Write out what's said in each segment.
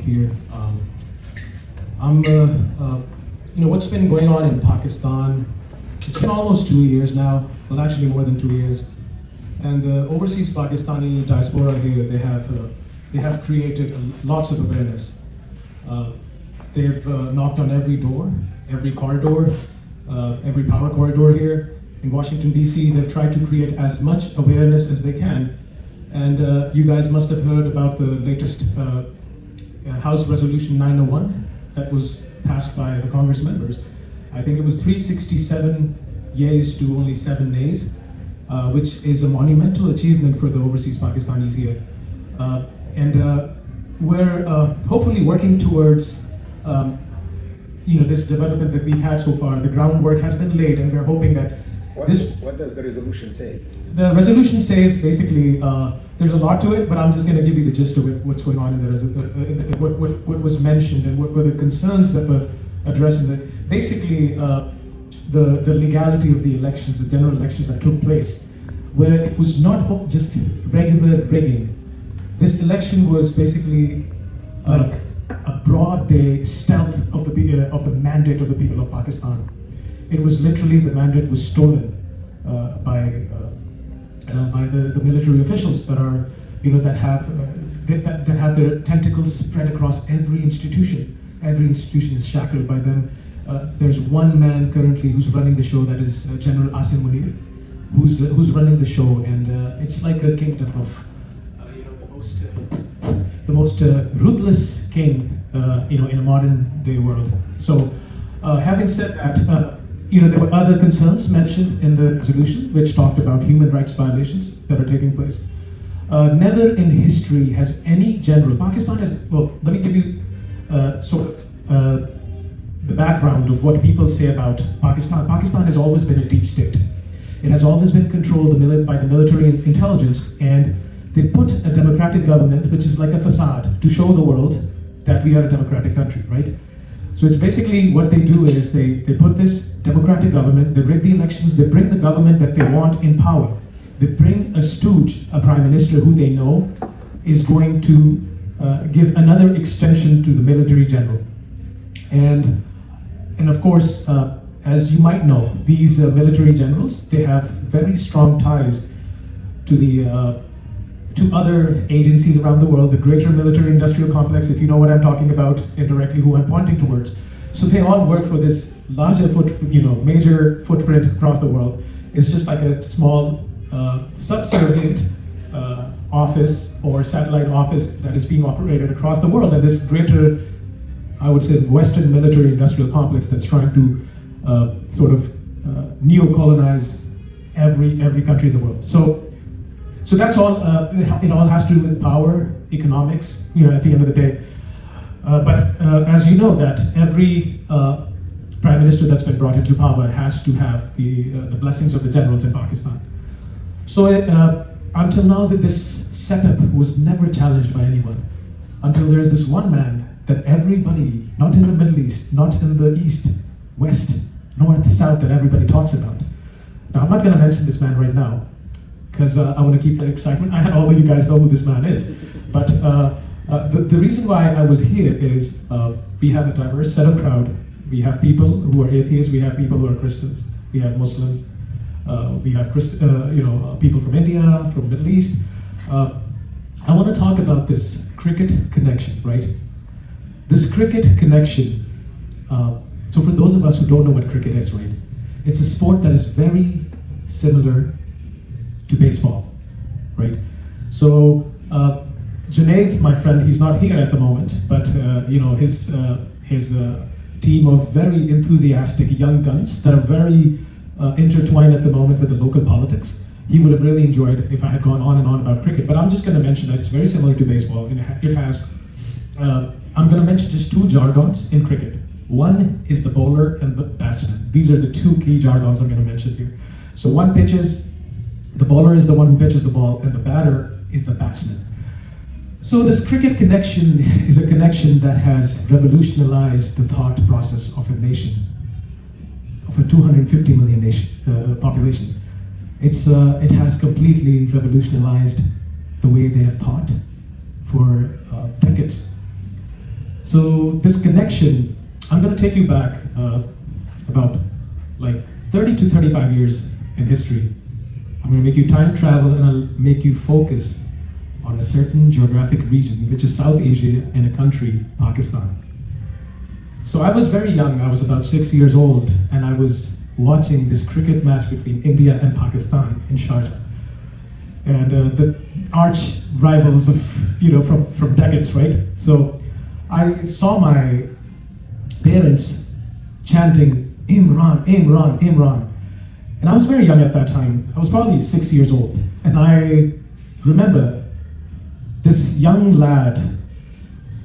mic here. What's been going on in Pakistan? It's been almost 2 years now. Well, actually more than 2 years. And the overseas Pakistani diaspora here, they have created lots of awareness. They've knocked on every door, every corridor, every power corridor here in Washington, D.C. They've tried to create as much awareness as they can. And you guys must have heard about the latest House Resolution 901 that was passed by the Congress members. I think it was 367 yeas to only 7 nays, which is a monumental achievement for the overseas Pakistanis here. We're hopefully working towards this development that we've had so far. The groundwork has been laid, and we're hoping that what does the resolution say? The resolution says basically, there's a lot to it, but I'm just going to give you the gist of it, what's going on in the what was mentioned and what were the concerns that were addressed. Basically, the legality of the elections, the general elections that took place, where it was not just regular rigging. This election was basically like a broad day stealth of the mandate of the people of Pakistan. It was literally, the mandate was stolen by the military officials that are, that have their tentacles spread across every institution. Every institution is shackled by them. There's one man currently who's running the show, that is General Asim Munir, who's running the show, and it's like a kingdom of the most ruthless king in a modern day world. So having said that, there were other concerns mentioned in the resolution which talked about human rights violations that are taking place. Never in history has any general, Pakistan has, well, let me give you the background of what people say about Pakistan. Pakistan has always been a deep state. It has always been controlled by the military intelligence, and they put a democratic government, which is like a facade, to show the world that we are a democratic country, right? So it's basically what they do is they put this democratic government, they rig the elections, they bring the government that they want in power. They bring a stooge, a prime minister who they know is going to give another extension to the military general. And of course, as you might know, these military generals, they have very strong ties to other agencies around the world, the greater military-industrial complex, if you know what I'm talking about indirectly, who I'm pointing towards. So they all work for this larger major footprint across the world. It's just like a small subservient office or satellite office that is being operated across the world, and this greater, I would say, Western military-industrial complex that's trying to neo-colonize every country in the world. So that's all. It all has to do with power, economics. At the end of the day. But as you know, that every prime minister that's been brought into power has to have the blessings of the generals in Pakistan. So until now, this setup was never challenged by anyone. Until there's this one man that everybody, not in the Middle East, not in the East, West, North, South, that everybody talks about. Now, I'm not going to mention this man right now, because I want to keep that excitement. Although you guys know who this man is. But the reason why I was here is we have a diverse set of crowd. We have people who are atheists, we have people who are Christians, we have Muslims, we have people from India, from Middle East. I want to talk about this cricket connection, right? This cricket connection, so for those of us who don't know what cricket is, right? It's a sport that is very similar to baseball, right? So Junaid, my friend, he's not here at the moment, but his team of very enthusiastic young guns that are very intertwined at the moment with the local politics. He would have really enjoyed if I had gone on and on about cricket, but I'm just going to mention that it's very similar to baseball. It has. I'm going to mention just two jargons in cricket. One is the bowler and the batsman. These are the two key jargons I'm going to mention here. So one pitches. The bowler is the one who pitches the ball, and the batter is the batsman. So this cricket connection is a connection that has revolutionized the thought process of a nation, of a 250 million population. It has completely revolutionized the way they have thought for decades. So this connection, I'm going to take you back about like 30 to 35 years in history. I'm going to make you time travel, and I'll make you focus on a certain geographic region, which is South Asia, in a country, Pakistan. So I was very young, I was about 6 years old, and I was watching this cricket match between India and Pakistan in Sharjah. And the arch rivals of, from decades, right? So I saw my parents chanting, Imran, Imran, Imran. And I was very young at that time. I was probably 6 years old. And I remember this young lad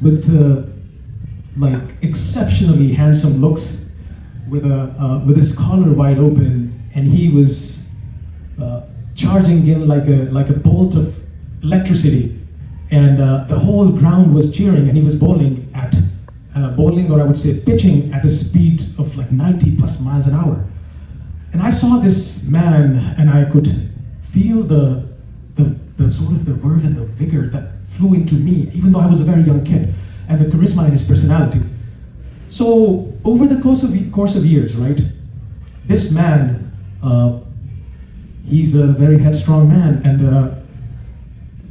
with exceptionally handsome looks, with his collar wide open, and he was charging in like a bolt of electricity, and the whole ground was cheering, and he was bowling, or I would say pitching, at a speed of like 90 plus miles an hour. And I saw this man, and I could feel the sort of the verve and the vigor that flew into me, even though I was a very young kid, and the charisma in his personality. So over the course of years, right, this man, he's a very headstrong man, and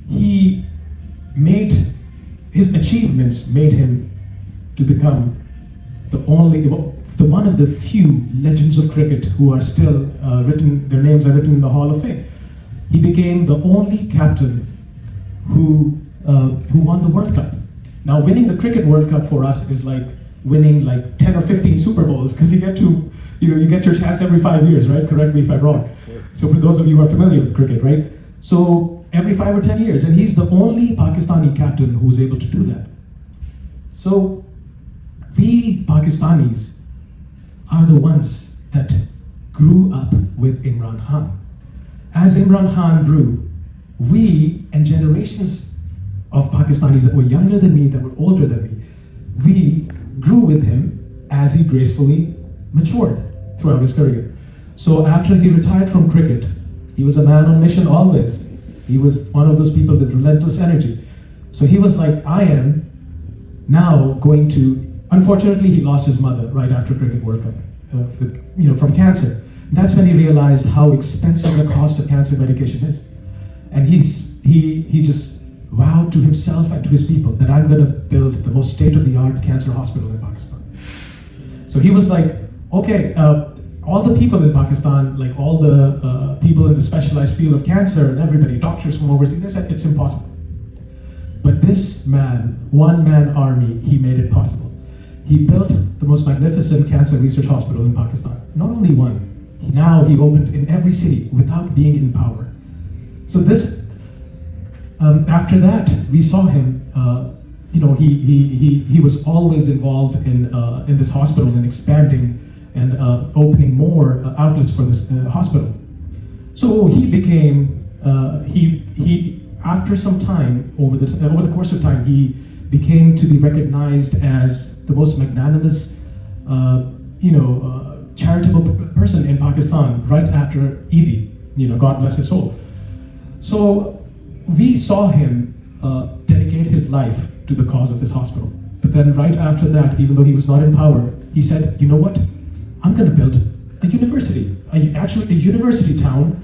he made his achievements made him to become one of the few legends of cricket who are still their names are written in the Hall of Fame. He became the only captain who won the World Cup. Now, winning the Cricket World Cup for us is like winning like 10 or 15 Super Bowls, because you get your chance every 5 years, right? Correct me if I'm wrong. So for those of you who are familiar with cricket, right? So every 5 or 10 years, and he's the only Pakistani captain who was able to do that. So we Pakistanis are the ones that grew up with Imran Khan. As Imran Khan grew, we and generations of Pakistanis that were younger than me, that were older than me, we grew with him as he gracefully matured throughout his career. So after he retired from cricket, he was a man on mission always. He was one of those people with relentless energy. So he was like, I am now going to, unfortunately he lost his mother right after Cricket World Cup, from cancer. That's when he realized how expensive the cost of cancer medication is. And he just vowed to himself and to his people that I'm going to build the most state-of-the-art cancer hospital in Pakistan. So he was like, okay, all the people in Pakistan, like all the people in the specialized field of cancer and everybody, doctors from overseas, they said it's impossible. But this man, one-man army, he made it possible. He built the most magnificent cancer research hospital in Pakistan. Not only one, now he opened in every city without being in power. So this, after that, we saw him, he was always involved in this hospital and expanding and opening more outlets for this hospital. So he became, after some time, over the course of time, he became to be recognized as the most magnanimous, charitable person in Pakistan right after Idi, God bless his soul. So we saw him dedicate his life to the cause of this hospital. But then right after that, even though he was not in power, he said, you know what? I'm going to build a university, actually a university town,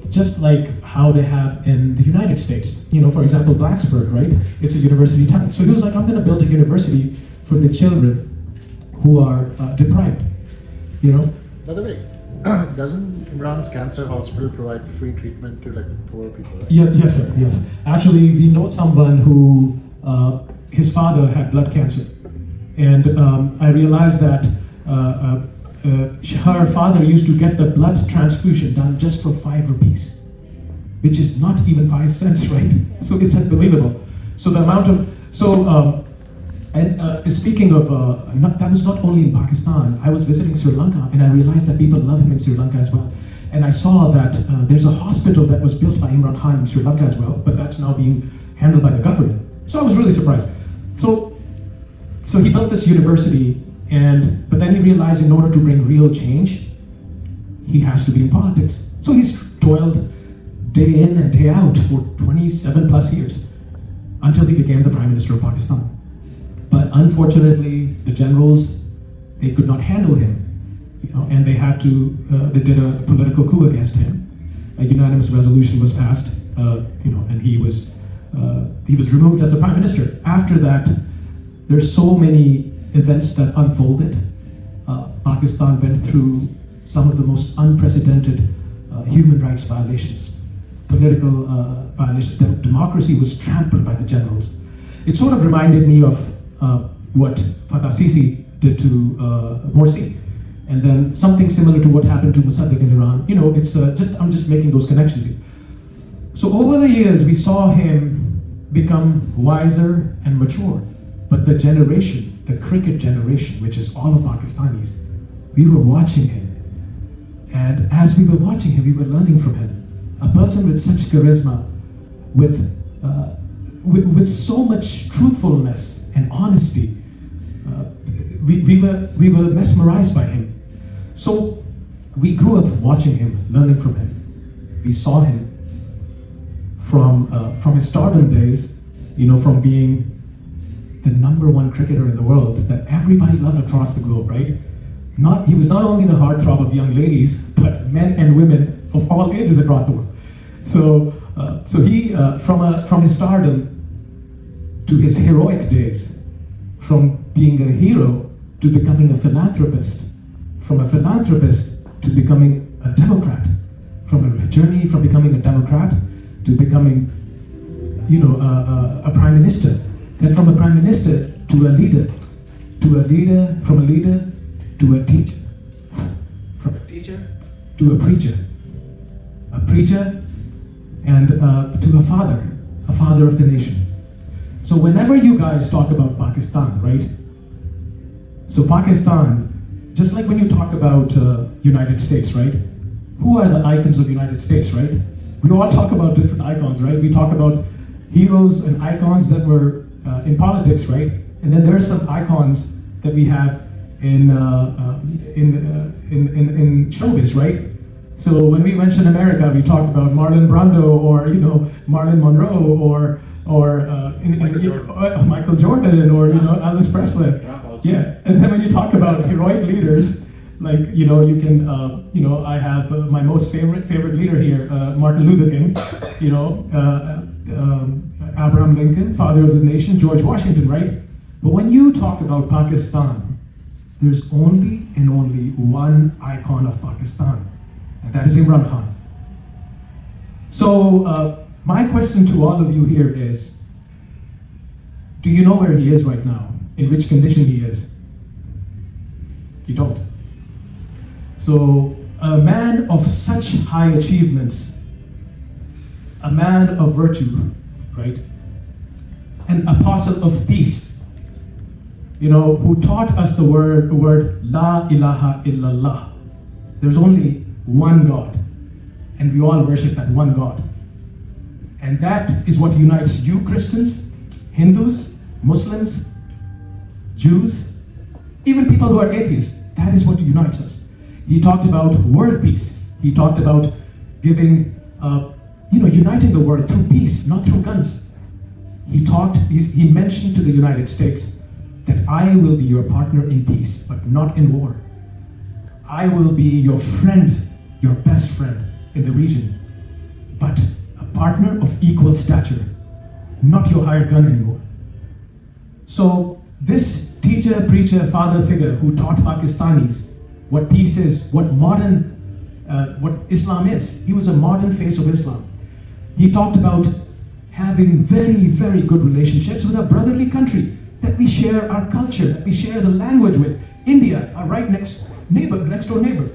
just like how they have in the United States. For example, Blacksburg, right? It's a university town. So he was like, I'm going to build a university for the children who are deprived, By the way, doesn't Imran's cancer hospital provide free treatment to poor people? Right? Yeah, yes, sir. Yes. Actually, we know someone who his father had blood cancer, and I realized that her father used to get the blood transfusion done just for 5 rupees, which is not even 5 cents, right? So it's unbelievable. So the amount of speaking of, that was not only in Pakistan. I was visiting Sri Lanka, and I realized that people love him in Sri Lanka as well. And I saw that there's a hospital that was built by Imran Khan in Sri Lanka as well, but that's now being handled by the government. So I was really surprised. So he built this university, but then he realized in order to bring real change, he has to be in politics. So he's toiled day in and day out for 27 plus years until he became the Prime Minister of Pakistan. But unfortunately, the generals, they could not handle him, and they had to, they did a political coup against him. A unanimous resolution was passed, and he was removed as the prime minister. After that, there's so many events that unfolded. Pakistan went through some of the most unprecedented human rights violations, political violations. Democracy was trampled by the generals. It sort of reminded me of what Fatah Sisi did to Morsi, and then something similar to what happened to Mossadegh in Iran. I'm just making those connections here. So over the years, we saw him become wiser and mature, but the generation, the cricket generation, which is all of Pakistanis, we were watching him. And as we were watching him, we were learning from him. A person with such charisma, with so much truthfulness and honesty, we were mesmerized by him. So we grew up watching him, learning from him. We saw him from his stardom days, from being the #1 cricketer in the world that everybody loved across the globe, right? He was not only the heartthrob of young ladies, but men and women of all ages across the world. So he, from his stardom to his heroic days, from being a hero to becoming a philanthropist, from a philanthropist to becoming a Democrat, from a journey from becoming a Democrat to becoming, a prime minister, then from a prime minister to a leader, from a leader to a teacher, from a teacher to a preacher, and to a father of the nation. So whenever you guys talk about Pakistan, right? So Pakistan, just like when you talk about United States, right? Who are the icons of United States, right? We all talk about different icons, right? We talk about heroes and icons that were in politics, right? And then there are some icons that we have in showbiz, right? So when we mention America, we talk about Marlon Brando or Marilyn Monroe or Michael Jordan or Elvis Presley. Yeah, and then when you talk about heroic leaders, like you can I have my most favorite leader here, Martin Luther King, Abraham Lincoln, father of the nation, George Washington, right? But when you talk about Pakistan, there's only and only one icon of Pakistan, and that is Imran Khan. So my question to all of you here is, do you know where he is right now? In which condition he is? You don't. So a man of such high achievements, a man of virtue, right? An apostle of peace, who taught us the word La ilaha illallah. There's only one God, and we all worship that one God. And that is what unites you Christians, Hindus, Muslims, Jews, even people who are atheists. That is what unites us. He talked about world peace. He talked about giving, uniting the world through peace, not through guns. He mentioned to the United States that I will be your partner in peace, but not in war. I will be your friend, your best friend in the region, but a partner of equal stature, not your hired gun anymore. So this teacher, preacher, father figure who taught Pakistanis what peace is, what Islam is. He was a modern face of Islam. He talked about having very, very good relationships with our brotherly country, that we share our culture, that we share the language with. India, our next door neighbor.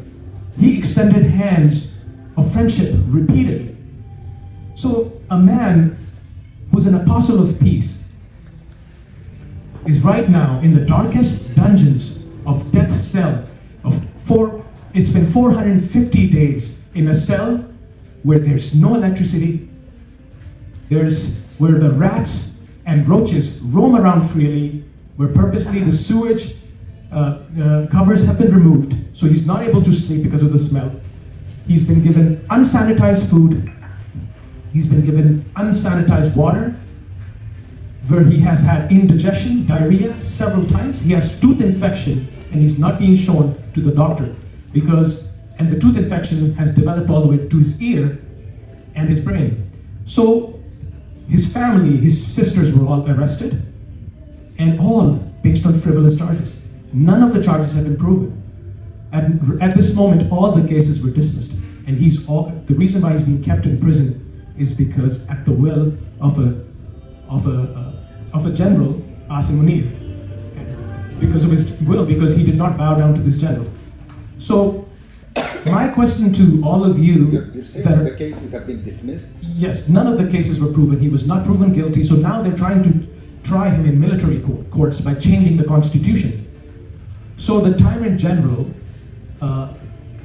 He extended hands of friendship repeatedly. So a man who's an apostle of peace is right now in the darkest dungeons of death's cell. It's been 450 days in a cell where there's no electricity, where the rats and roaches roam around freely, where purposely the sewage covers have been removed, so he's not able to sleep because of the smell. He's been given unsanitized food, he's been given unsanitized water, where he has had indigestion, diarrhea several times. He has tooth infection and he's not being shown to the doctor and the tooth infection has developed all the way to his ear and his brain. So his family, his sisters were all arrested and all based on frivolous charges. None of the charges have been proven. At this moment, all the cases were dismissed. And the reason why he's being kept in prison is because at the will of a general, Asim Munir. Because of his will, because he did not bow down to this general. So, my question to all of you... You're saying the cases have been dismissed? Yes, none of the cases were proven. He was not proven guilty, so now they're trying to try him in military courts by changing the constitution. So the tyrant general,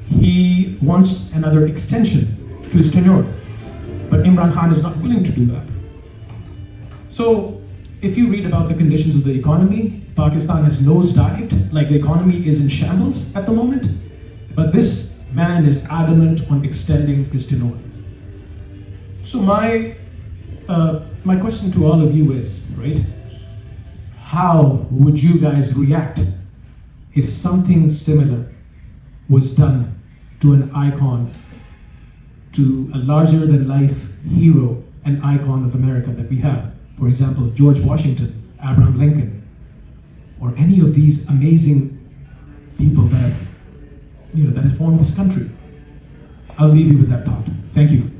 he wants another extension to his tenure, but Imran Khan is not willing to do that. So if you read about the conditions of the economy, Pakistan has nosedived, like the economy is in shambles at the moment, but this man is adamant on extending his tenure. So my question to all of you is, right, how would you guys react if something similar was done to an icon, to a larger than life hero and icon of America that we have? For example, George Washington, Abraham Lincoln, or any of these amazing people that have formed this country. I'll leave you with that thought. Thank you.